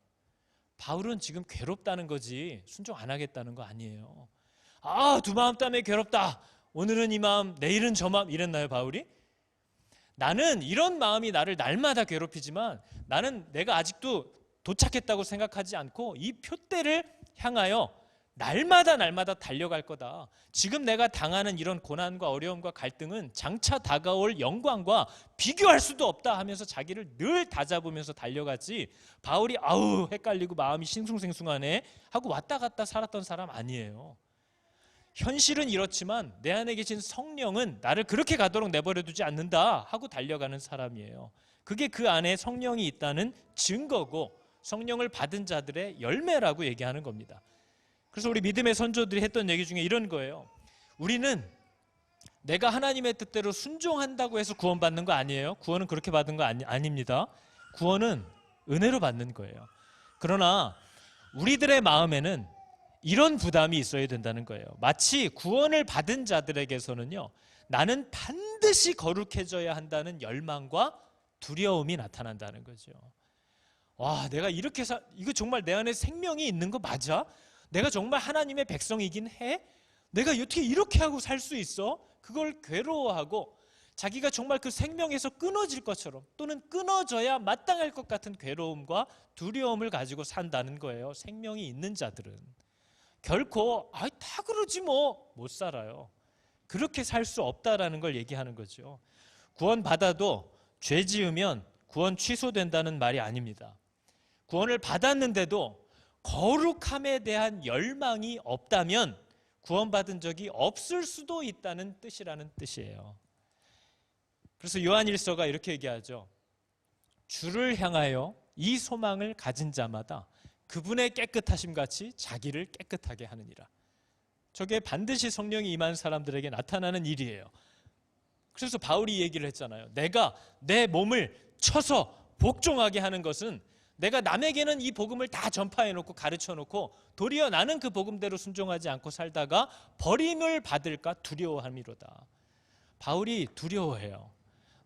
바울은 지금 괴롭다는 거지 순종 안 하겠다는 거 아니에요. 두 마음 때문에 괴롭다. 오늘은 이 마음, 내일은 저 마음, 이랬나요, 바울이? 나는 이런 마음이 나를 날마다 괴롭히지만 나는 내가 아직도 도착했다고 생각하지 않고 이 표대를 향하여 날마다 달려갈 거다. 지금 내가 당하는 이런 고난과 어려움과 갈등은 장차 다가올 영광과 비교할 수도 없다 하면서 자기를 늘 다잡으면서 달려갔지, 바울이 헷갈리고 마음이 싱숭생숭하네 하고 왔다 갔다 살았던 사람 아니에요. 현실은 이렇지만 내 안에 계신 성령은 나를 그렇게 가도록 내버려두지 않는다 하고 달려가는 사람이에요. 그게 그 안에 성령이 있다는 증거고 성령을 받은 자들의 열매라고 얘기하는 겁니다. 그래서 우리 믿음의 선조들이 했던 얘기 중에 이런 거예요. 우리는 내가 하나님의 뜻대로 순종한다고 해서 구원받는 거 아니에요. 구원은 그렇게 받은 거 아닙니다. 구원은 은혜로 받는 거예요. 그러나 우리들의 마음에는 이런 부담이 있어야 된다는 거예요. 마치 구원을 받은 자들에게서는요, 나는 반드시 거룩해져야 한다는 열망과 두려움이 나타난다는 거죠. 와, 내가 이렇게 이거 정말 내 안에 생명이 있는 거 맞아? 내가 정말 하나님의 백성이긴 해? 내가 어떻게 이렇게 하고 살 수 있어? 그걸 괴로워하고 자기가 정말 그 생명에서 끊어질 것처럼 또는 끊어져야 마땅할 것 같은 괴로움과 두려움을 가지고 산다는 거예요. 생명이 있는 자들은 결코 다 그러지 뭐 못 살아요. 그렇게 살 수 없다라는 걸 얘기하는 거죠. 구원 받아도 죄 지으면 구원 취소된다는 말이 아닙니다. 구원을 받았는데도 거룩함에 대한 열망이 없다면 구원받은 적이 없을 수도 있다는 뜻이라는 뜻이에요. 그래서 요한일서가 이렇게 얘기하죠. 주를 향하여 이 소망을 가진 자마다 그분의 깨끗하심 같이 자기를 깨끗하게 하느니라. 저게 반드시 성령이 임한 사람들에게 나타나는 일이에요. 그래서 바울이 얘기를 했잖아요. 내가 내 몸을 쳐서 복종하게 하는 것은 내가 남에게는 이 복음을 다 전파해놓고 가르쳐놓고 도리어 나는 그 복음대로 순종하지 않고 살다가 버림을 받을까 두려워함이로다. 바울이 두려워해요.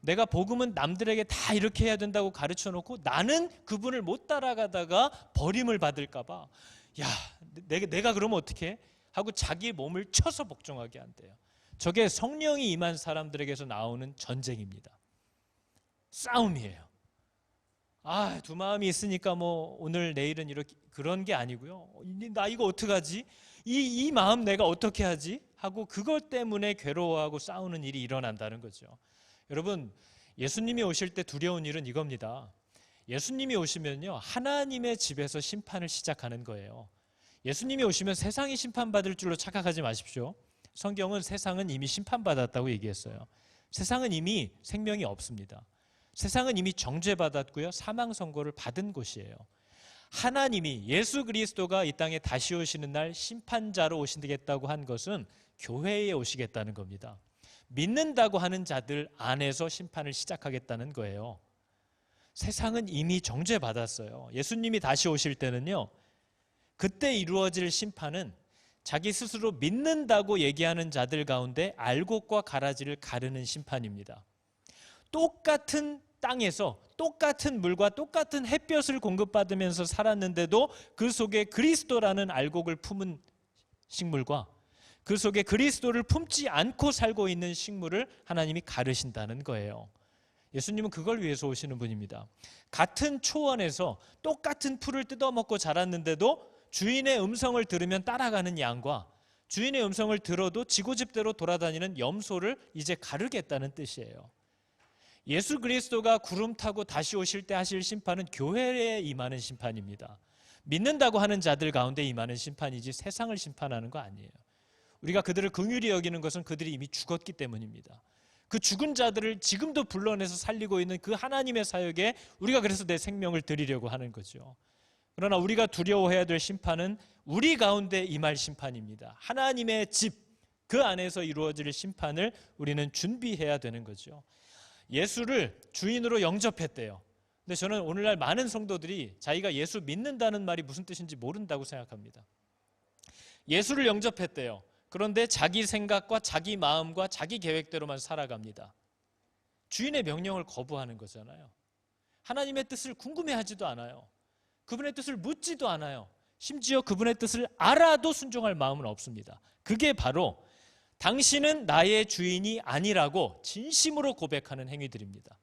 내가 복음은 남들에게 다 이렇게 해야 된다고 가르쳐놓고 나는 그분을 못 따라가다가 버림을 받을까 봐. 야, 내가 그러면 어떻게 해? 하고 자기 몸을 쳐서 복종하게 한대요. 저게 성령이 임한 사람들에게서 나오는 전쟁입니다. 싸움이에요. 두 마음이 있으니까 뭐 오늘 내일은 이렇게 그런 게 아니고요. 나 이거 어떡하지? 이 마음 내가 어떻게 하지? 하고 그것 때문에 괴로워하고 싸우는 일이 일어난다는 거죠. 여러분, 예수님이 오실 때 두려운 일은 이겁니다. 예수님이 오시면요, 하나님의 집에서 심판을 시작하는 거예요. 예수님이 오시면 세상이 심판받을 줄로 착각하지 마십시오. 성경은 세상은 이미 심판받았다고 얘기했어요. 세상은 이미 생명이 없습니다. 세상은 이미 정죄받았고요, 사망 선고를 받은 곳이에요. 하나님이 예수 그리스도가 이 땅에 다시 오시는 날 심판자로 오시겠다고 한 것은 교회에 오시겠다는 겁니다. 믿는다고 하는 자들 안에서 심판을 시작하겠다는 거예요. 세상은 이미 정죄받았어요. 예수님이 다시 오실 때는요, 그때 이루어질 심판은 자기 스스로 믿는다고 얘기하는 자들 가운데 알곡과 가라지를 가르는 심판입니다. 똑같은 땅에서 똑같은 물과 똑같은 햇볕을 공급받으면서 살았는데도 그 속에 그리스도라는 알곡을 품은 식물과 그 속에 그리스도를 품지 않고 살고 있는 식물을 하나님이 가르신다는 거예요. 예수님은 그걸 위해서 오시는 분입니다. 같은 초원에서 똑같은 풀을 뜯어먹고 자랐는데도 주인의 음성을 들으면 따라가는 양과 주인의 음성을 들어도 지고집대로 돌아다니는 염소를 이제 가르겠다는 뜻이에요. 예수 그리스도가 구름 타고 다시 오실 때 하실 심판은 교회에 임하는 심판입니다. 믿는다고 하는 자들 가운데 임하는 심판이지 세상을 심판하는 거 아니에요. 우리가 그들을 긍휼히 여기는 것은 그들이 이미 죽었기 때문입니다. 그 죽은 자들을 지금도 불러내서 살리고 있는 그 하나님의 사역에 우리가 그래서 내 생명을 드리려고 하는 거죠. 그러나 우리가 두려워해야 될 심판은 우리 가운데 임할 심판입니다. 하나님의 집, 그 안에서 이루어질 심판을 우리는 준비해야 되는 거죠. 예수를 주인으로 영접했대요. 근데 저는 오늘날 많은 성도들이 자기가 예수 믿는다는 말이 무슨 뜻인지 모른다고 생각합니다. 예수를 영접했대요. 그런데 자기 생각과 자기 마음과 자기 계획대로만 살아갑니다. 주인의 명령을 거부하는 거잖아요. 하나님의 뜻을 궁금해하지도 않아요. 그분의 뜻을 묻지도 않아요. 심지어 그분의 뜻을 알아도 순종할 마음은 없습니다. 그게 바로 당신은 나의 주인이 아니라고 진심으로 고백하는 행위들입니다.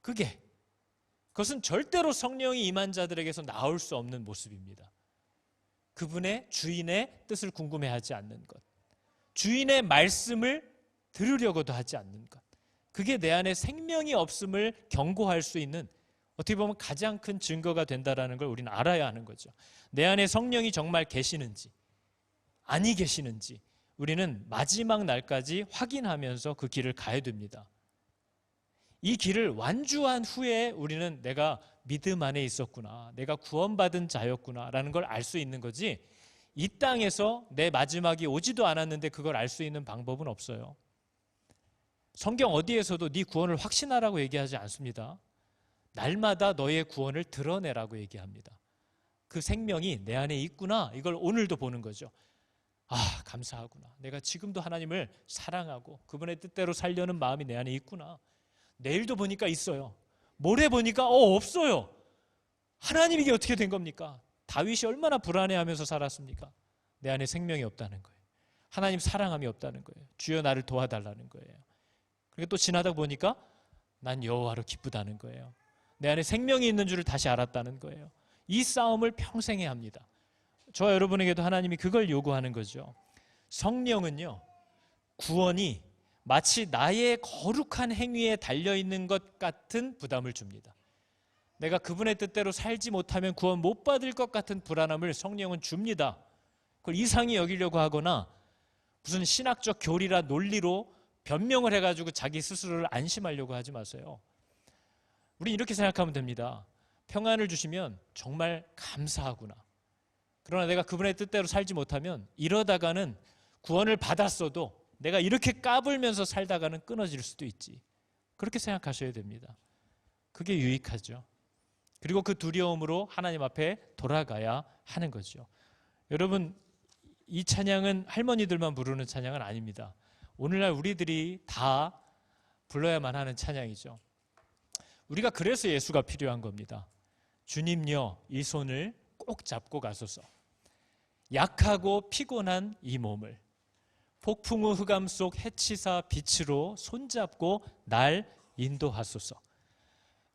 그것은 절대로 성령이 임한 자들에게서 나올 수 없는 모습입니다. 그분의 주인의 뜻을 궁금해하지 않는 것, 주인의 말씀을 들으려고도 하지 않는 것, 그게 내 안에 생명이 없음을 경고할 수 있는 어떻게 보면 가장 큰 증거가 된다는 걸 우리는 알아야 하는 거죠. 내 안에 성령이 정말 계시는지 아니 계시는지 우리는 마지막 날까지 확인하면서 그 길을 가야 됩니다. 이 길을 완주한 후에 우리는 내가 믿음 안에 있었구나, 내가 구원받은 자였구나 라는 걸 알 수 있는 거지, 이 땅에서 내 마지막이 오지도 않았는데 그걸 알 수 있는 방법은 없어요. 성경 어디에서도 네 구원을 확신하라고 얘기하지 않습니다. 날마다 너의 구원을 드러내라고 얘기합니다. 그 생명이 내 안에 있구나, 이걸 오늘도 보는 거죠. 감사하구나, 내가 지금도 하나님을 사랑하고 그분의 뜻대로 살려는 마음이 내 안에 있구나. 내일도 보니까 있어요. 모레 보니까 없어요. 하나님 이게 어떻게 된 겁니까? 다윗이 얼마나 불안해하면서 살았습니까? 내 안에 생명이 없다는 거예요. 하나님 사랑함이 없다는 거예요. 주여 나를 도와달라는 거예요. 그리고 또 지나다 보니까 난 여호와로 기쁘다는 거예요. 내 안에 생명이 있는 줄을 다시 알았다는 거예요. 이 싸움을 평생 해야 합니다. 저와 여러분에게도 하나님이 그걸 요구하는 거죠. 성령은요, 구원이 마치 나의 거룩한 행위에 달려있는 것 같은 부담을 줍니다. 내가 그분의 뜻대로 살지 못하면 구원 못 받을 것 같은 불안함을 성령은 줍니다. 그걸 이상히 여기려고 하거나 무슨 신학적 교리라 논리로 변명을 해가지고 자기 스스로를 안심하려고 하지 마세요. 우리 이렇게 생각하면 됩니다. 평안을 주시면 정말 감사하구나. 그러나 내가 그분의 뜻대로 살지 못하면 이러다가는 구원을 받았어도 내가 이렇게 까불면서 살다가는 끊어질 수도 있지. 그렇게 생각하셔야 됩니다. 그게 유익하죠. 그리고 그 두려움으로 하나님 앞에 돌아가야 하는 거죠. 여러분, 이 찬양은 할머니들만 부르는 찬양은 아닙니다. 오늘날 우리들이 다 불러야만 하는 찬양이죠. 우리가 그래서 예수가 필요한 겁니다. 주님여, 이 손을 꼭 잡고 가소서. 약하고 피곤한 이 몸을 폭풍 후 흑암 속 해치사 빛으로 손잡고 날 인도하소서.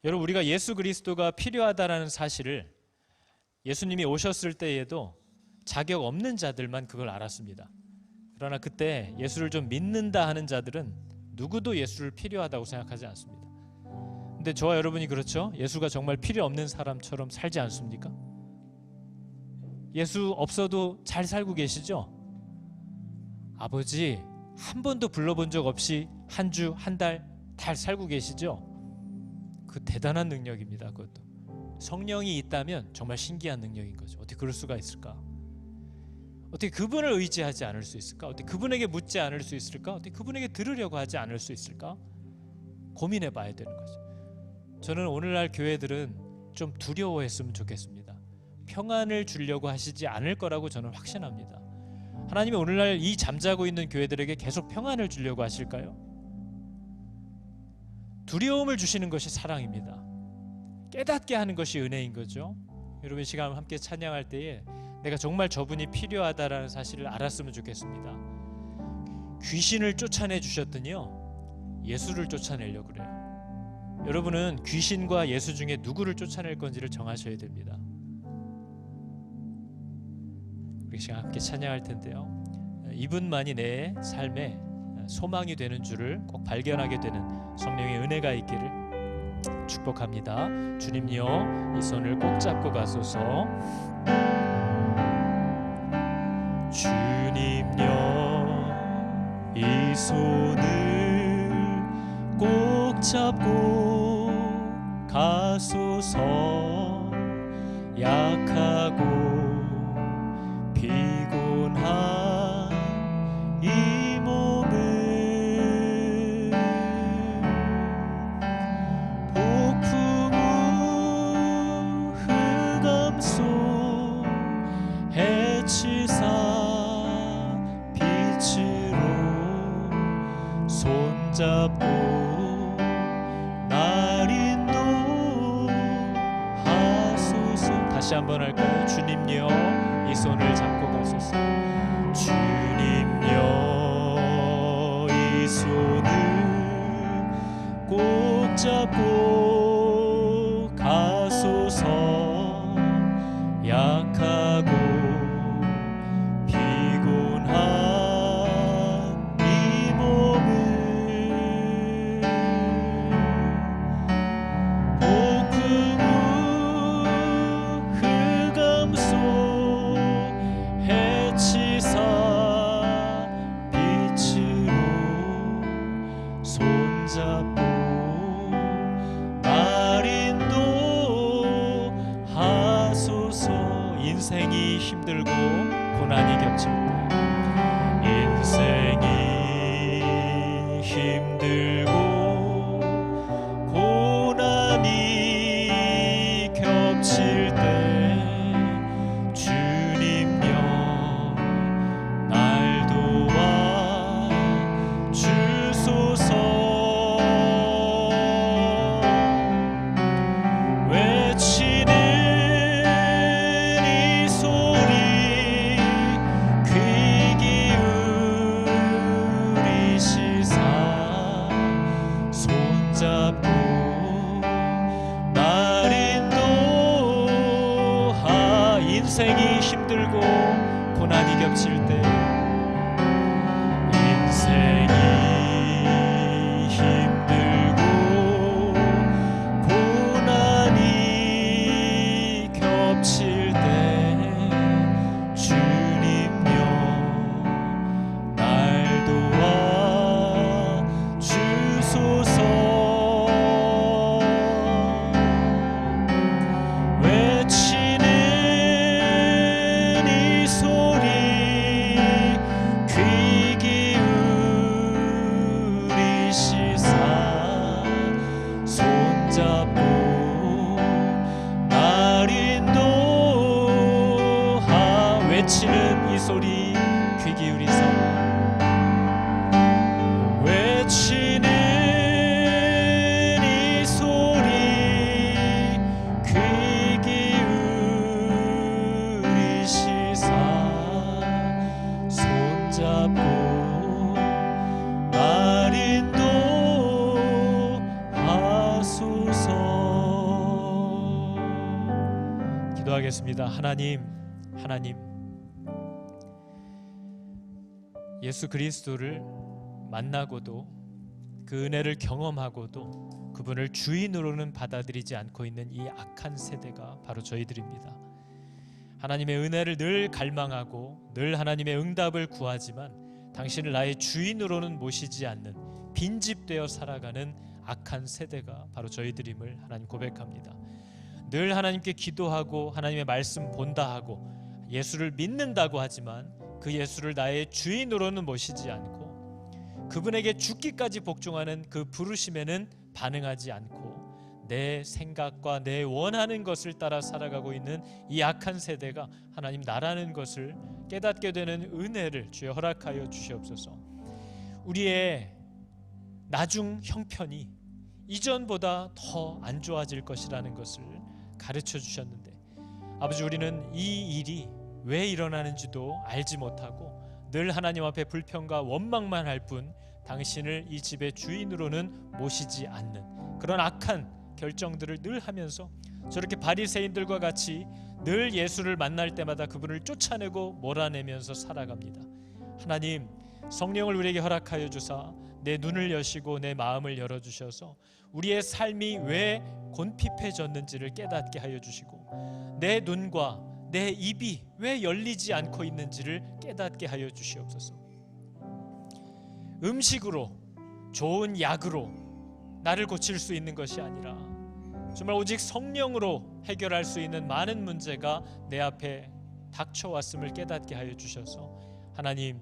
여러분, 우리가 예수 그리스도가 필요하다라는 사실을 예수님이 오셨을 때에도 자격 없는 자들만 그걸 알았습니다. 그러나 그때 예수를 좀 믿는다 하는 자들은 누구도 예수를 필요하다고 생각하지 않습니다. 근데 저와 여러분이 그렇죠? 예수가 정말 필요 없는 사람처럼 살지 않습니까? 예수 없어도 잘 살고 계시죠? 아버지 한 번도 불러본 적 없이 한 주, 한 달 잘 살고 계시죠? 그 대단한 능력입니다. 그것도 성령이 있다면 정말 신기한 능력인 거죠. 어떻게 그럴 수가 있을까? 어떻게 그분을 의지하지 않을 수 있을까? 어떻게 그분에게 묻지 않을 수 있을까? 어떻게 그분에게 들으려고 하지 않을 수 있을까? 고민해 봐야 되는 거죠. 저는 오늘날 교회들은 좀 두려워했으면 좋겠습니다. 평안을 주려고 하시지 않을 거라고 저는 확신합니다. 하나님이 오늘날 이 잠자고 있는 교회들에게 계속 평안을 주려고 하실까요? 두려움을 주시는 것이 사랑입니다. 깨닫게 하는 것이 은혜인 거죠. 여러분, 시간 함께 찬양할 때에 내가 정말 저분이 필요하다라는 사실을 알았으면 좋겠습니다. 귀신을 쫓아내 주셨더니요, 예수를 쫓아내려고 그래요. 여러분은 귀신과 예수 중에 누구를 쫓아낼 건지를 정하셔야 됩니다. 우리 시간 함께 찬양할 텐데요, 이분만이 내 삶의 소망이 되는 줄을 꼭 발견하게 되는 성령의 은혜가 있기를 축복합니다. 주님요, 이 손을 꼭 잡고 가소서. 주님요, 이 손을 꼭 잡고 가소서. 약하고 피곤한 이 몸을 폭풍 후 흑암 속 해치사 빛으로 손잡고 날 인도하소서. 다시 한번 할까요? 주님요, 이 손을 잡고 가소서. 주님여, 이 손을 꼭 잡고 가소서. 약하고 피곤한 이 몸을 폭풍 후 흑암 속 해치사 빛으로 손잡고 날 인도하소서. 인생이 힘들고 고난이 겹칠 때, 인생이 힘들고 고난이 겹칠 때 주님여, 날 도와 주소서. 인생이 힘들고 고난이 겹칠 때, 인생이 힘들고 고난이 겹칠 때 주님여 날 도와 주소서. 외치는 이 소리 귀 기울이시사 손잡고 날 인도하. 외치는 이 소리 귀 기울이사. 외치는 이 소리 귀 기울이시사 손잡고 날 인도하소서. 기도하겠습니다. 하나님, 예수 그리스도를 만나고도 그 은혜를 경험하고도 그분을 주인으로는 받아들이지 않고 있는 이 악한 세대가 바로 저희들입니다. 하나님의 은혜를 늘 갈망하고 늘 하나님의 응답을 구하지만 당신을 나의 주인으로는 모시지 않는 빈집되어 살아가는 악한 세대가 바로 저희들임을 하나님 고백합니다. 늘 하나님께 기도하고 하나님의 말씀 본다 하고 예수를 믿는다고 하지만 그 예수를 나의 주인으로는 모시지 않고 그분에게 죽기까지 복종하는 그 부르심에는 반응하지 않고 내 생각과 내 원하는 것을 따라 살아가고 있는 이 악한 세대가 하나님 나라는 것을 깨닫게 되는 은혜를 주여 허락하여 주시옵소서. 우리의 나중 형편이 이전보다 더 안 좋아질 것이라는 것을 가르쳐 주셨는데 아버지, 우리는 이 일이 왜 일어나는지도 알지 못하고 늘 하나님 앞에 불평과 원망만 할 뿐 당신을 이 집의 주인으로는 모시지 않는 그런 악한 결정들을 늘 하면서 저렇게 바리새인들과 같이 늘 예수를 만날 때마다 그분을 쫓아내고 몰아내면서 살아갑니다. 하나님, 성령을 우리에게 허락하여 주사 내 눈을 여시고 내 마음을 열어주셔서 우리의 삶이 왜 곤핍해졌는지를 깨닫게 하여 주시고 내 눈과 내 입이 왜 열리지 않고 있는지를 깨닫게 하여 주시옵소서. 음식으로, 좋은 약으로 나를 고칠 수 있는 것이 아니라 정말 오직 성령으로 해결할 수 있는 많은 문제가 내 앞에 닥쳐왔음을 깨닫게 하여 주셔서 하나님,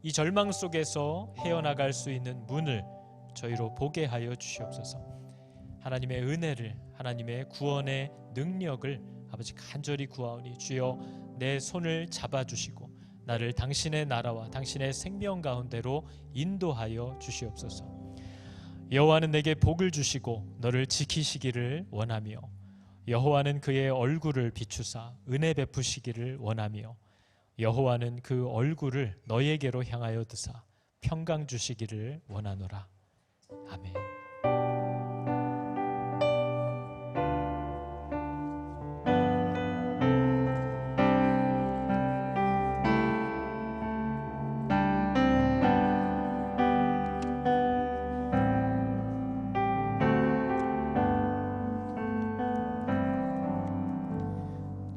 이 절망 속에서 헤어나갈 수 있는 문을 저희로 보게 하여 주시옵소서. 하나님의 은혜를, 하나님의 구원의 능력을 아버지 간절히 구하오니 주여 내 손을 잡아주시고 나를 당신의 나라와 당신의 생명 가운데로 인도하여 주시옵소서. 여호와는 내게 복을 주시고 너를 지키시기를 원하며 여호와는 그의 얼굴을 비추사 은혜 베푸시기를 원하며 여호와는 그 얼굴을 너에게로 향하여 드사 평강 주시기를 원하노라. 아멘.